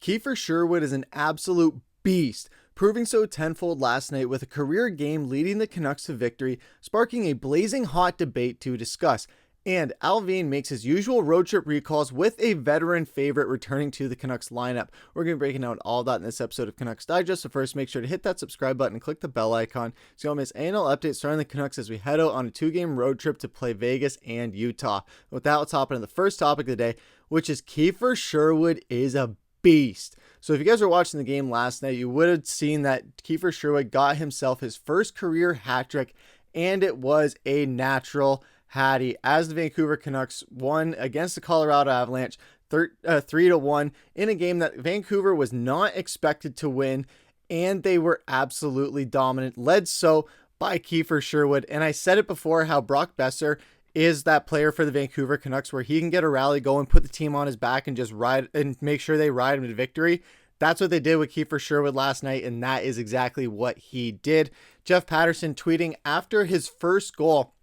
Kiefer Sherwood is an absolute beast, proving so tenfold last night with a career game leading the Canucks to victory, sparking a blazing hot debate to discuss. And Allvin makes his usual road trip recalls with a veteran favorite returning to the Canucks lineup. We're going to be breaking out all that in this episode of Canucks Digest. So first, make sure to hit that subscribe button and click the bell icon so you don't miss ANL updates starting the Canucks as we head out on a 2-game road trip to play Vegas and Utah. With that, let's hop into the first topic of the day, which is Kiefer Sherwood is a beast. So if you guys were watching the game last night, you would have seen that Kiefer Sherwood got himself his first career hat trick, and it was a natural hattie as the Vancouver Canucks won against the Colorado Avalanche 3-1 in a game that Vancouver was not expected to win, and they were absolutely dominant, led so by Kiefer Sherwood. And I said it before how Brock Boeser is that player for the Vancouver Canucks where he can get a rally going, put the team on his back, and just ride and make sure they ride him to victory. That's what they did with Kiefer Sherwood last night, and that is exactly what he did. Jeff Patterson tweeting after his first goal,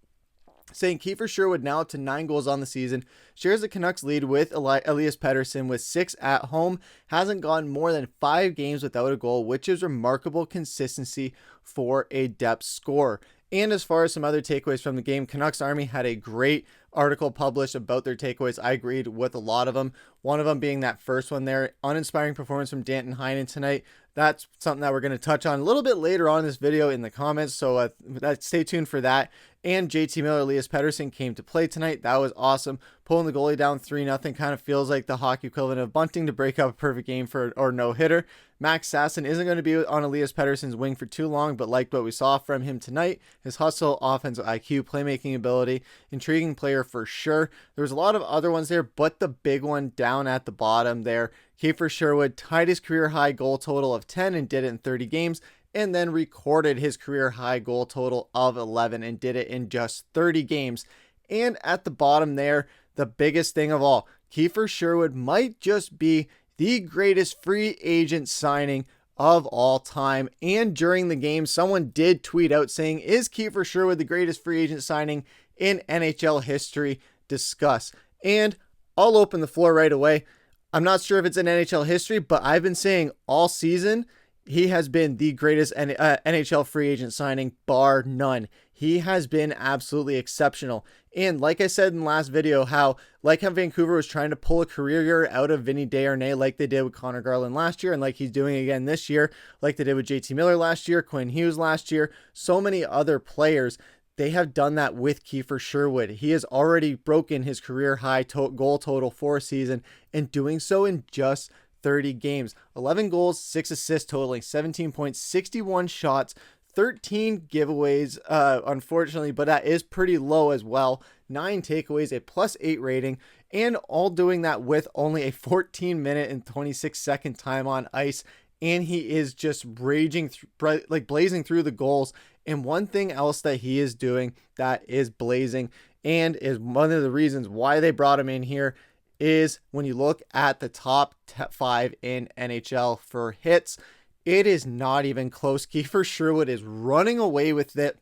saying Kiefer Sherwood, now up to 9 goals on the season, shares the Canucks lead with Elias Pettersson with 6 at home, hasn't gone more than 5 games without a goal, which is remarkable consistency for a depth scorer. And as far as some other takeaways from the game, Canucks Army had a great article published about their takeaways. I agreed with a lot of them. One of them being that first one there, uninspiring performance from Danton Heinen tonight. That's something that we're going to touch on a little bit later on in this video in the comments, so stay tuned for that. And JT Miller, Elias Pettersson came to play tonight. That was awesome. Pulling the goalie down 3-0 kind of feels like the hockey equivalent of bunting to break up a perfect game for or no hitter. Max Sasson isn't going to be on Elias Pettersson's wing for too long, but liked what we saw from him tonight. His hustle, offensive IQ, playmaking ability, intriguing player for sure. There was a lot of other ones there, but the big one down at the bottom there, Kiefer Sherwood tied his career high goal total of 10 and did it in 30 games, and then recorded his career high goal total of 11 and did it in just 30 games. And at the bottom there, the biggest thing of all, Kiefer Sherwood might just be the greatest free agent signing of all time. And during the game, someone did tweet out saying, is Kiefer Sherwood the greatest free agent signing in NHL history? Discuss. And I'll open the floor right away. I'm not sure if it's in NHL history, but I've been saying all season, he has been the greatest NHL free agent signing, bar none. He has been absolutely exceptional. And like I said in the last video, how Vancouver was trying to pull a career year out of Vinny Desharnais like they did with Connor Garland last year, and like he's doing again this year, like they did with JT Miller last year, Quinn Hughes last year, so many other players. They have done that with Kiefer Sherwood. He has already broken his career high goal total for a season, and doing so in just 30 games. 11 goals, 6 assists, totaling 17 points, 61 shots, 13 giveaways, unfortunately, but that is pretty low as well. 9 takeaways, a +8 rating, and all doing that with only a 14-minute and 26-second time on ice. And he is just raging, blazing through the goals. And one thing else that he is doing that is blazing and is one of the reasons why they brought him in here is when you look at the top 5 in NHL for hits, it is not even close. Kiefer Sherwood is running away with it.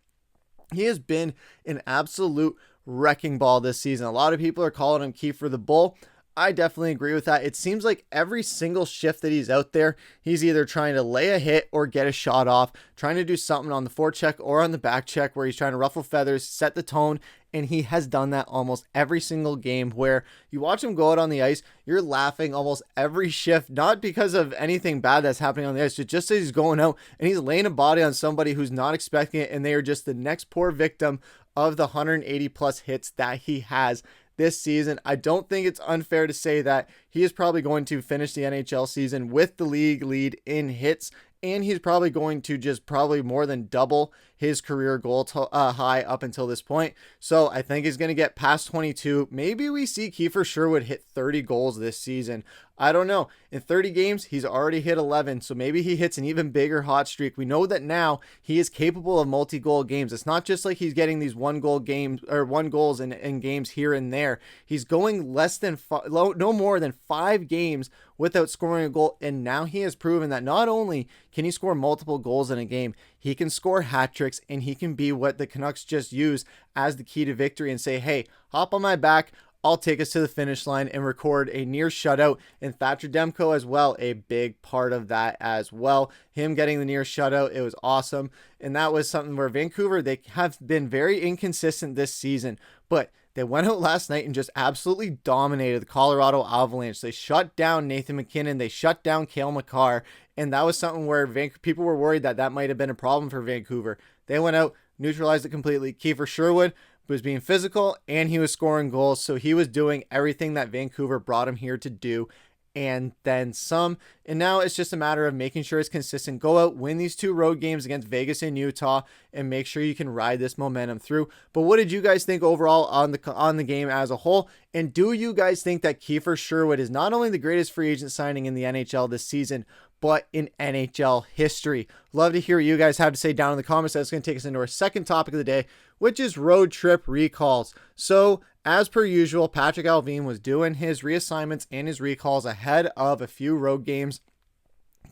He has been an absolute wrecking ball this season. A lot of people are calling him Kiefer the Bull. I definitely agree with that. It seems like every single shift that he's out there, he's either trying to lay a hit or get a shot off, trying to do something on the forecheck or on the back check where he's trying to ruffle feathers, set the tone, and he has done that almost every single game where you watch him go out on the ice, you're laughing almost every shift, not because of anything bad that's happening on the ice, but just as he's going out and he's laying a body on somebody who's not expecting it, and they are just the next poor victim of the 180 plus hits that he has this season. I don't think it's unfair to say that he is probably going to finish the NHL season with the league lead in hits, and he's probably going to just probably more than double his career goal high up until this point. So I think he's going to get past 22. Maybe we see Kiefer Sherwood hit 30 goals this season. I don't know. In 30 games, he's already hit 11, so maybe he hits an even bigger hot streak. We know that now he is capable of multi-goal games. It's not just like he's getting these one goals in games here and there. He's going no more than 5 games without scoring a goal, and now he has proven that not only can he score multiple goals in a game, he can score hat tricks, and he can be what the Canucks just use as the key to victory and say, hey, hop on my back, all take us to the finish line and record a near shutout. And Thatcher Demko as well, a big part of that as well. Him getting the near shutout, it was awesome. And that was something where Vancouver, they have been very inconsistent this season, but they went out last night and just absolutely dominated the Colorado Avalanche. They shut down Nathan MacKinnon. They shut down Cale Makar. And that was something where people were worried that that might have been a problem for Vancouver. They went out, neutralized it completely. Kiefer Sherwood was being physical and he was scoring goals. So he was doing everything that Vancouver brought him here to do, and then some. And now it's just a matter of making sure it's consistent. Go out, win these 2 road games against Vegas and Utah, and make sure you can ride this momentum through. But what did you guys think overall on the game as a whole? And do you guys think that Kiefer Sherwood is not only the greatest free agent signing in the NHL this season, but in NHL history? Love to hear what you guys have to say down in the comments. That's going to take us into our second topic of the day, which is road trip recalls. So as per usual, Patrik Allvin was doing his reassignments and his recalls ahead of a few road games.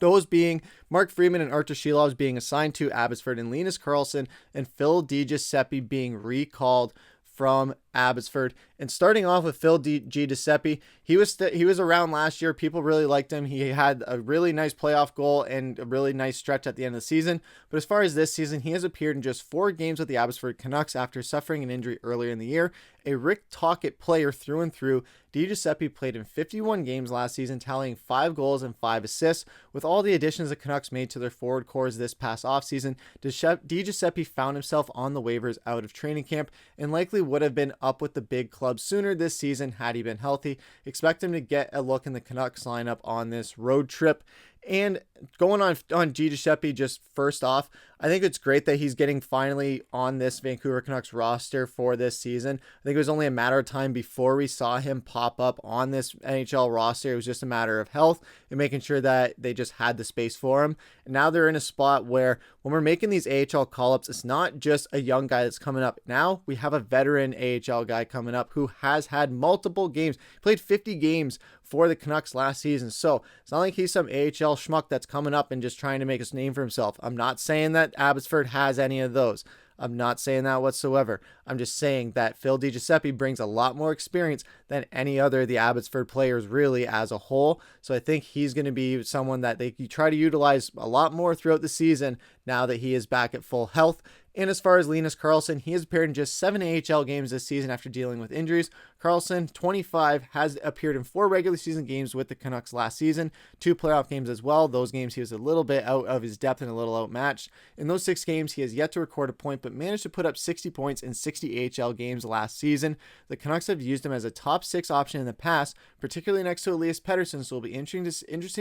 Those being Mark Freeman and Artur Shilovs being assigned to Abbotsford, and Linus Karlsson and Phil DiGiuseppe being recalled from Abbotsford. And starting off with Phil DiGiuseppe, he was around last year. People really liked him. He had a really nice playoff goal and a really nice stretch at the end of the season. But as far as this season, he has appeared in just 4 games with the Abbotsford Canucks after suffering an injury earlier in the year. A Rick Tocchet player through and through, DiGiuseppe played in 51 games last season, tallying 5 goals and 5 assists. With all the additions the Canucks made to their forward cores this past offseason, DiGiuseppe found himself on the waivers out of training camp and likely would have been up with the big club sooner this season had he been healthy. Expect him to get a look in the Canucks lineup on this road trip. And going on DiGiuseppe, just first off, I think it's great that he's getting finally on this Vancouver Canucks roster for this season. I think it was only a matter of time before we saw him pop up on this NHL roster. It was just a matter of health and making sure that they just had the space for him. And now they're in a spot where when we're making these AHL call-ups, it's not just a young guy that's coming up. Now we have a veteran AHL guy coming up who has had multiple games, played 50 games for the Canucks last season. So it's not like he's some AHL schmuck that's coming up and just trying to make a name for himself. I'm not saying that Abbotsford has any of those. I'm not saying that whatsoever. I'm just saying that Phil DiGiuseppe brings a lot more experience than any other of the Abbotsford players really as a whole. So I think he's going to be someone that they try to utilize a lot more throughout the season now that he is back at full health. And as far as Linus Karlsson, he has appeared in just 7 AHL games this season after dealing with injuries. Karlsson, 25, has appeared in 4 regular season games with the Canucks last season, 2 playoff games as well. Those games he was a little bit out of his depth and a little outmatched. In those 6 games, he has yet to record a point, but managed to put up 60 points in 60 AHL games last season. The Canucks have used him as a top 6 option in the past, particularly next to Elias Pettersson, so it'll be interesting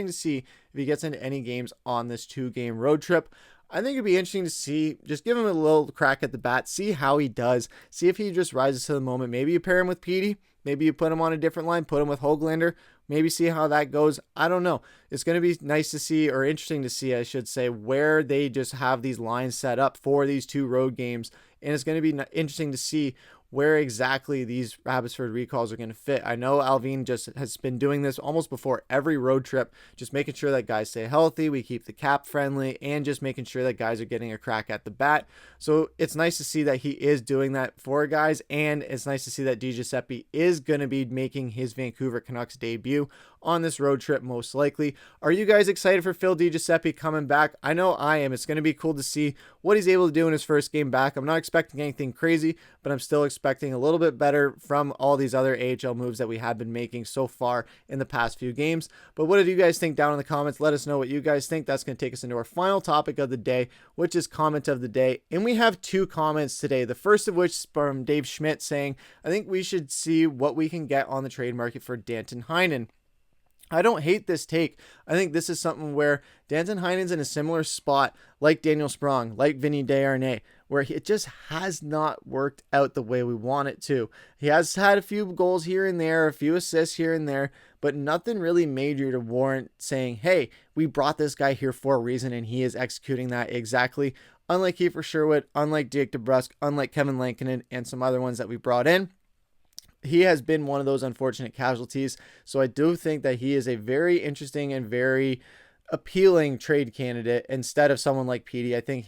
to see if he gets into any games on this 2-game road trip. I think it'd be interesting to see, just give him a little crack at the bat, see how he does, see if he just rises to the moment. Maybe you pair him with Petey, maybe you put him on a different line, put him with Höglander, maybe see how that goes. I don't know. It's going to be nice to see, or interesting to see, I should say, where they just have these lines set up for these 2 road games. And it's going to be interesting to see where exactly these Abbotsford recalls are going to fit. I know Allvin just has been doing this almost before every road trip, just making sure that guys stay healthy, we keep the cap friendly, and just making sure that guys are getting a crack at the bat. So it's nice to see that he is doing that for guys, and it's nice to see that DiGiuseppe is going to be making his Vancouver Canucks debut on this road trip most likely. Are you guys excited for Phil DiGiuseppe coming back? I know I am. It's going to be cool to see what he's able to do in his first game back. I'm not expecting anything crazy, but I'm still expecting a little bit better from all these other AHL moves that we have been making so far in the past few games. But what did you guys think down in the comments? Let us know what you guys think. That's going to take us into our final topic of the day, which is comment of the day. And we have 2 comments today. The first of which is from Dave Schmidt saying, I think we should see what we can get on the trade market for Danton Heinen. I don't hate this take. I think this is something where Danton Heinen's in a similar spot like Daniel Sprong, like Vinny Desharnais, where it just has not worked out the way we want it to. He has had a few goals here and there, a few assists here and there, but nothing really major to warrant saying, hey, we brought this guy here for a reason and he is executing that exactly. Unlike Kiefer Sherwood, unlike Jake DeBrusk, unlike Kevin Lankinen, and some other ones that we brought in, he has been one of those unfortunate casualties. So I do think that he is a very interesting and very appealing trade candidate instead of someone like Petey. I think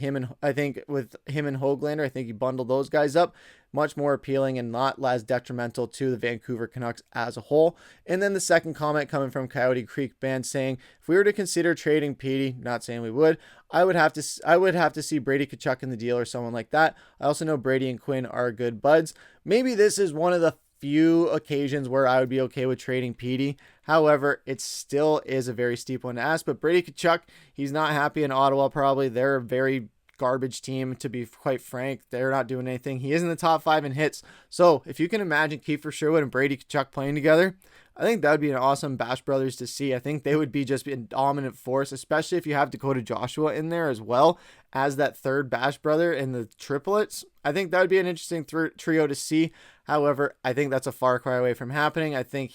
with him and Höglander, I think you bundle those guys up. much more appealing and not less detrimental to the Vancouver Canucks as a whole. And then the second comment coming from Coyote Creek Band saying, if we were to consider trading Petey, not saying we would, I would have to see Brady Tkachuk in the deal or someone like that. I also know Brady and Quinn are good buds. Maybe this is one of the few occasions where I would be okay with trading Petey. However, it still is a very steep one to ask. But Brady Tkachuk, he's not happy in Ottawa probably. They're a very garbage team, to be quite frank. They're not doing anything. He is in the top 5 in hits. So if you can imagine Kiefer Sherwood and Brady Tkachuk playing together, I think that would be an awesome Bash Brothers to see. I think they would be just a dominant force, especially if you have Dakota Joshua in there as well as that third Bash brother in the triplets. I think that would be an interesting trio to see. However, I think that's a far cry away from happening. I think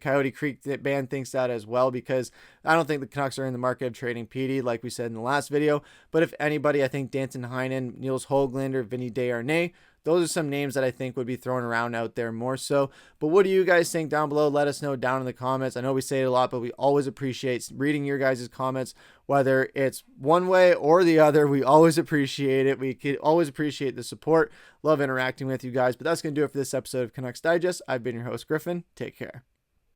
Coyote Creek Band thinks that as well, because I don't think the Canucks are in the market of trading Petey, like we said in the last video. But if anybody, I think Danton Heinen, Niels Höglander, Vinny Desharnais, those are some names that I think would be thrown around out there more so. But what do you guys think down below? Let us know down in the comments. I know we say it a lot, but we always appreciate reading your guys' comments, whether it's one way or the other. We always appreciate it. We could always appreciate the support. Love interacting with you guys. But that's going to do it for this episode of Canucks Digest. I've been your host, Griffin. Take care.